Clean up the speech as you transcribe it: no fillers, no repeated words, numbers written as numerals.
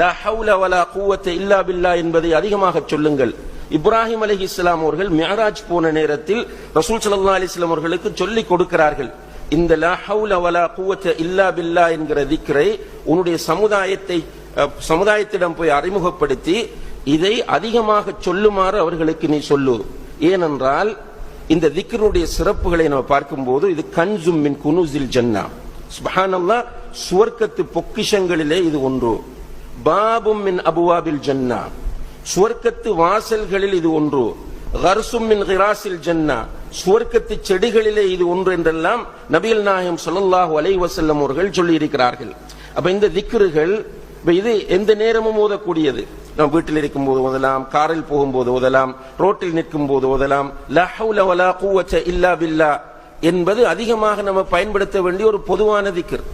லா ஹவுல வலா குவத்த இல்லா பில்லா என்பதை அதிகமாக சொல்லுங்கள். இப்ராஹிம் அலைஹிஸ்ஸலாம் அவர்கள் மிஅராஜ் போன நேரத்தில் ரசூல் ஸல்லல்லாஹு அலைஹி வஸல்லம் அவர்களுக்கு சொல்லிக் கொடுக்கிறார்கள். இந்த லா ஹவுல வலா குவத்த இல்லா பில்லா என்கிற திக்ரை உன்னுடைய சமுதாயத்திடம் போய் அறிமுகப்படுத்தி இதை அதிகமாக சொல்லுமாறு அவர்களுக்கு நீ சொல்லு. ஏனென்றால் இந்த திக்ருடைய சிறப்புகளை நம்ம பார்க்கும்போது இது கன்சும் மின் குனூஸில் ஜன்னா, சுப்ஹானல்லாஹ், சுவர்க்கத்து பொக்கிஷங்களிலே இது ஒன்று. பாபும் மின் அபுவாபில் ஜன்னா, சுவர்க்கத்து வாசல்களில் இது ஒன்று. கர்சும் மின் கிராஸில் ஜன்னா, சுவர்க்கத்து செடிகளிலே இது ஒன்று என்றெல்லாம் நபிகள் நாயகம் ஸல்லல்லாஹு அலைஹி வஸல்லம் அவர்கள் சொல்லி இருக்கிறார்கள். அப்ப இந்த திக்ருகள் இது எந்த நேரமும் ஓதக்கூடியது. நம்ம வீட்டில் இருக்கும் போது ஓதலாம், காரில் போகும்போது ஓதலாம், ரோட்டில் நிற்கும் போது ஓதலாம். லா ஹவுல வலா குவத்த இல்லா பில்லா என்பது அதிகமாக நம்ம பயன்படுத்த வேண்டிய ஒரு பொதுவான திக்ர்.